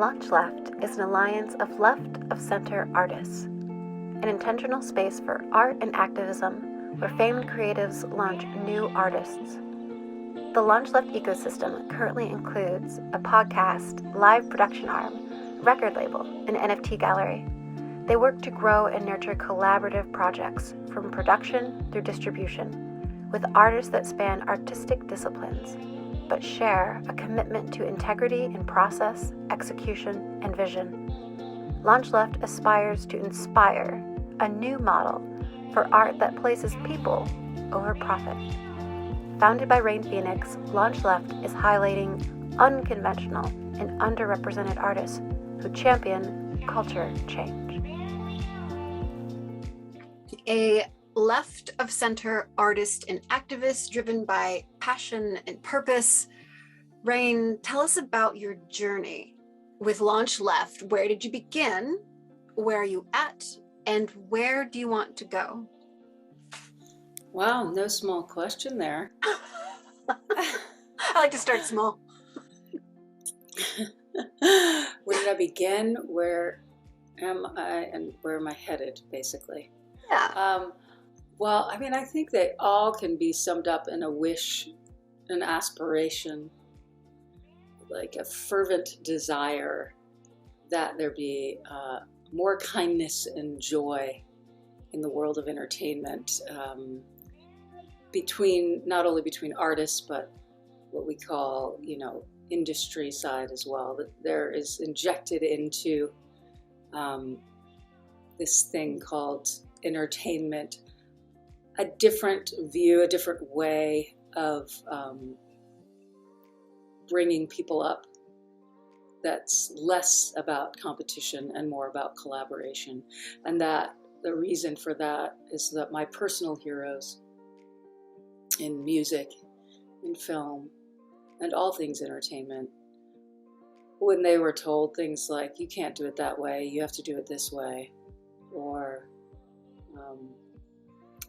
LaunchLeft is an alliance of left-of-center artists, an intentional space for art and activism where famed creatives launch new artists. The LaunchLeft ecosystem currently includes a podcast, live production arm, record label, and NFT gallery. They work to grow and nurture collaborative projects from production through distribution, with artists that span artistic disciplines, but share a commitment to integrity in process, execution, and vision. LaunchLeft aspires to inspire a new model for art that places people over profit. Founded by Rain Phoenix, LaunchLeft is highlighting unconventional and underrepresented artists who champion culture change. A left-of-center artist and activist driven by passion and purpose. Rain, tell us about your journey with LaunchLeft. Where did you begin? Where are you at? And where do you want to go? Wow, no small question there. I like to start small. Where did I begin? Where am I? And where am I headed, basically? Yeah. Well, I mean, I think they all can be summed up in a wish, an aspiration, like a fervent desire that there be more kindness and joy in the world of entertainment, not only between artists, but what we call, industry side as well. That there is injected into this thing called entertainment a different view, a different way of bringing people up that's less about competition and more about collaboration. And that the reason for that is that my personal heroes in music, in film, and all things entertainment, when they were told things like, you can't do it that way, you have to do it this way, or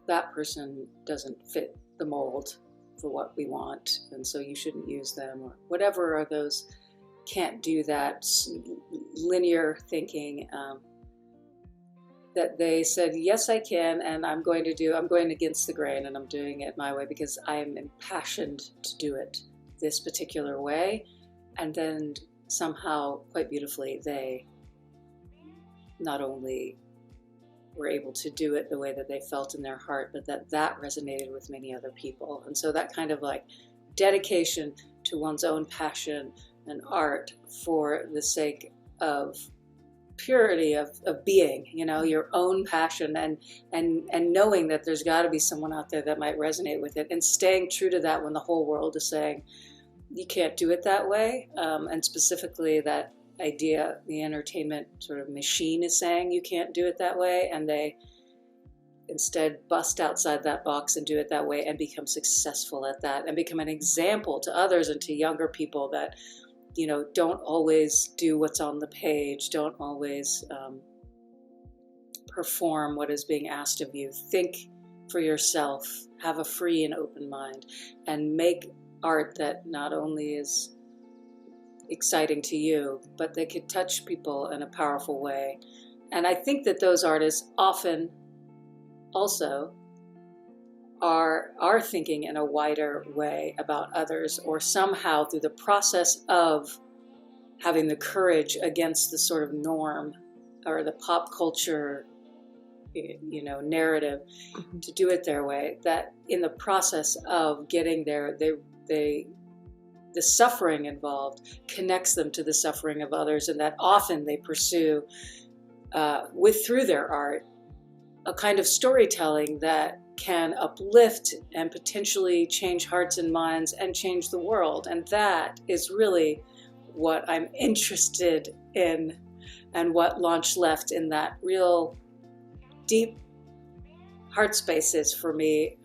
that person doesn't fit the mold for what we want, and so you shouldn't use them, or whatever are those can't do that linear thinking, that they said, yes, I can, and I'm going against the grain, and I'm doing it my way because I am impassioned to do it this particular way. And then somehow, quite beautifully, they not only were able to do it the way that they felt in their heart, but that resonated with many other people. And so that kind of like dedication to one's own passion and art for the sake of purity of being, your own passion, and knowing that there's got to be someone out there that might resonate with it, and staying true to that when the whole world is saying you can't do it that way, and specifically that idea the entertainment sort of machine is saying you can't do it that way, and they instead bust outside that box and do it that way and become successful at that and become an example to others and to younger people that don't always do what's on the page, don't always perform what is being asked of you. Think for yourself, have a free and open mind, and make art that not only is exciting to you, but they could touch people in a powerful way. And I think that those artists often also are thinking in a wider way about others, or somehow through the process of having the courage against the sort of norm or the pop culture narrative to do it their way, that in the process of getting there, the suffering involved connects them to the suffering of others, and that often they pursue through their art a kind of storytelling that can uplift and potentially change hearts and minds and change the world. And that is really what I'm interested in, and what LaunchLeft in that real deep heart space is for me,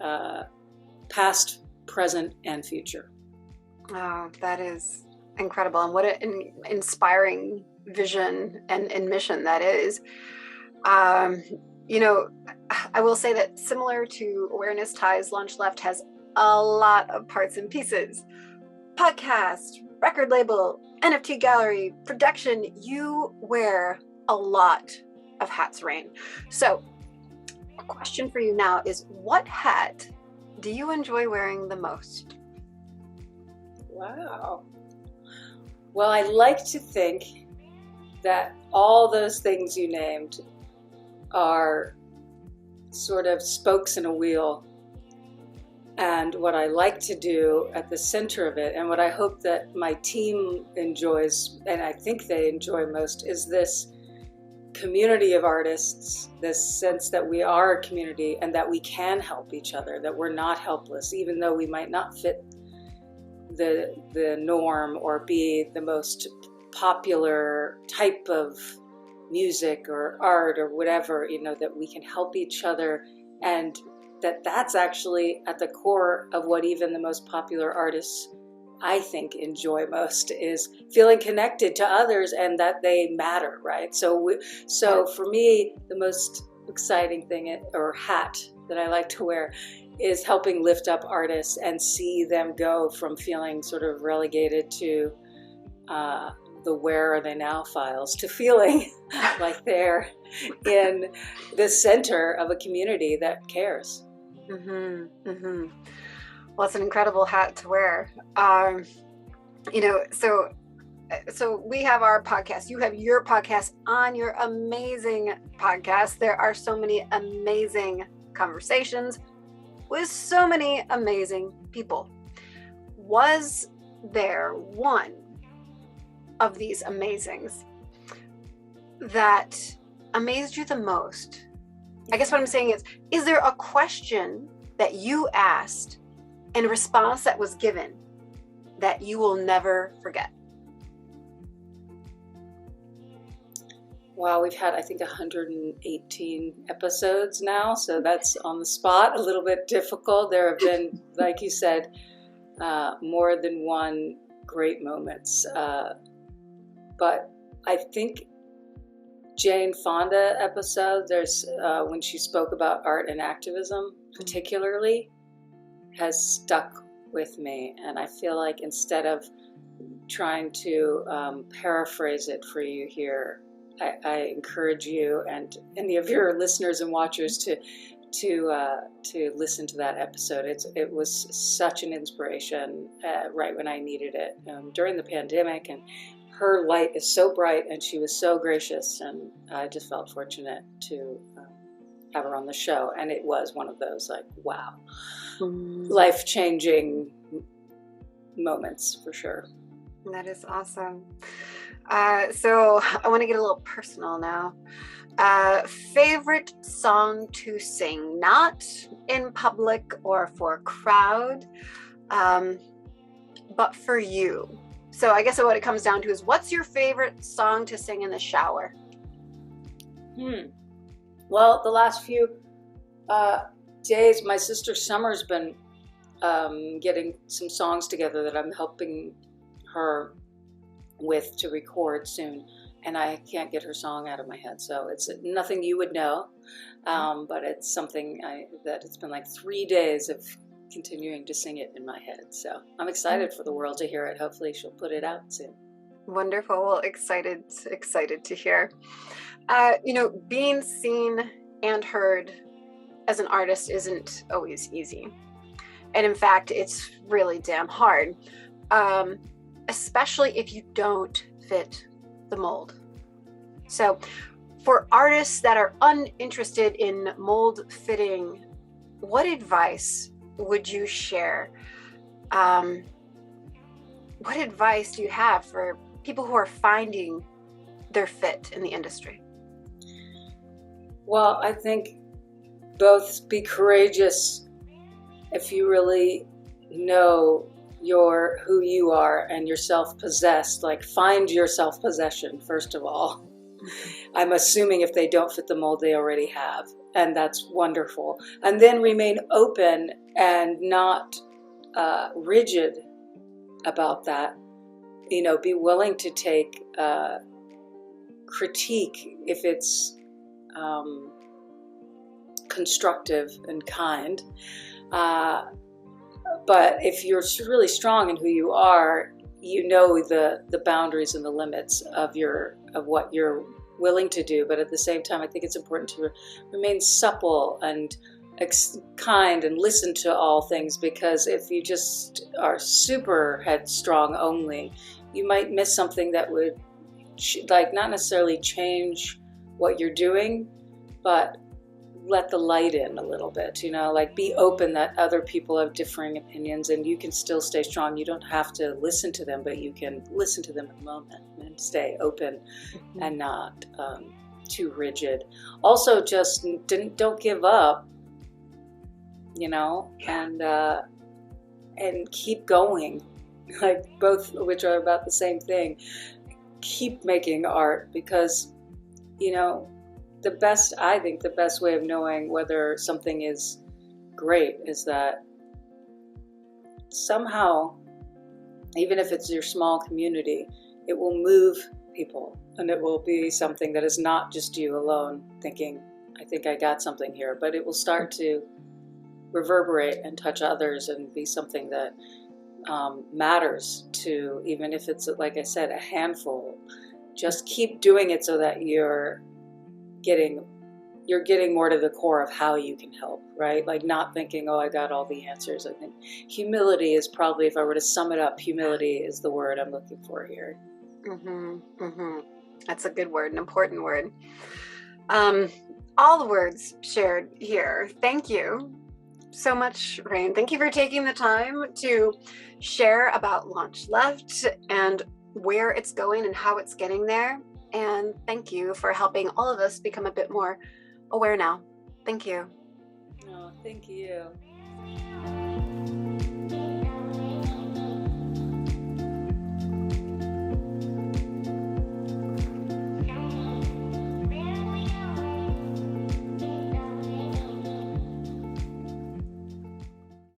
past, present, and future. Oh, that is incredible. And what an inspiring vision and mission that is. I will say that similar to Awareness Ties, LaunchLeft has a lot of parts and pieces. Podcast, record label, NFT gallery, production, you wear a lot of hats, Rain. So a question for you now is, what hat do you enjoy wearing the most? Wow. Well, I like to think that all those things you named are sort of spokes in a wheel. And what I like to do at the center of it, and what I hope that my team enjoys, and I think they enjoy most, is this community of artists, this sense that we are a community and that we can help each other, that we're not helpless, even though we might not fit the norm or be the most popular type of music or art or whatever, that we can help each other, and that's actually at the core of what even the most popular artists, I think, enjoy most, is feeling connected to others and that they matter, right? So for me, the most exciting thing or hat that I like to wear is helping lift up artists and see them go from feeling sort of relegated to the where are they now files to feeling like they're in the center of a community that cares. Mm-hmm, mm-hmm. Well, it's an incredible hat to wear. So we have our podcast. You have your podcast on your amazing podcast. There are so many amazing conversations with so many amazing people. Was there one of these amazings that amazed you the most? I guess what I'm saying is there a question that you asked and a response that was given that you will never forget? Wow, we've had, I think, 118 episodes now, so that's on the spot, a little bit difficult. There have been, like you said, more than one great moments. But I think Jane Fonda episode, there's when she spoke about art and activism, particularly, has stuck with me. And I feel like instead of trying to paraphrase it for you here, I encourage you and any of your listeners and watchers to listen to that episode. It was such an inspiration right when I needed it during the pandemic, and her light is so bright and she was so gracious, and I just felt fortunate to have her on the show. And it was one of those wow, life-changing moments for sure. That is awesome. So I want to get a little personal now. Favorite song to sing, not in public or for a crowd, but for you. So I guess what it comes down to is, what's your favorite song to sing in the shower? Well, the last few days, my sister Summer's been getting some songs together that I'm helping her with to record soon, and I can't get her song out of my head. So it's nothing you would know, but it's something that it's been like 3 days of continuing to sing it in my head. So I'm excited for the world to hear it. Hopefully she'll put it out soon. Wonderful. Well, excited to hear. Being seen and heard as an artist isn't always easy. And in fact, it's really damn hard. Especially if you don't fit the mold. So for artists that are uninterested in mold fitting, what advice would you share? What advice do you have for people who are finding their fit in the industry? Well, I think both be courageous if you really know who you are and you're self-possessed. Find your self-possession first of all. I'm assuming if they don't fit the mold, they already have, and that's wonderful. And then remain open and not rigid about that. Be willing to take critique if it's constructive and kind. But if you're really strong in who you are, you know the boundaries and the limits of what you're willing to do, but at the same time I think it's important to remain supple and kind and listen to all things, because if you just are super headstrong only, you might miss something that would like not necessarily change what you're doing, but let the light in a little bit, you know, like be open that other people have differing opinions and you can still stay strong. You don't have to listen to them, but you can listen to them in the moment and stay open and not too rigid. Also, just don't give up, you know, and keep going, like both of which are about the same thing. Keep making art, because, you know, I think the best way of knowing whether something is great is that somehow, even if it's your small community, it will move people, and it will be something that is not just you alone thinking, I think I got something here, but it will start to reverberate and touch others and be something that matters to, even if it's, like I said, a handful. Just keep doing it so that you're getting more to the core of how you can help, right? Like not thinking, oh, I got all the answers. I think humility is probably, if I were to sum it up, humility is the word I'm looking for here. That's a good word, an important word. All the words shared here. Thank you so much, Rain. Thank you for taking the time to share about LaunchLeft and where it's going and how it's getting there. And thank you for helping all of us become a bit more aware now. Thank you. Oh, thank you.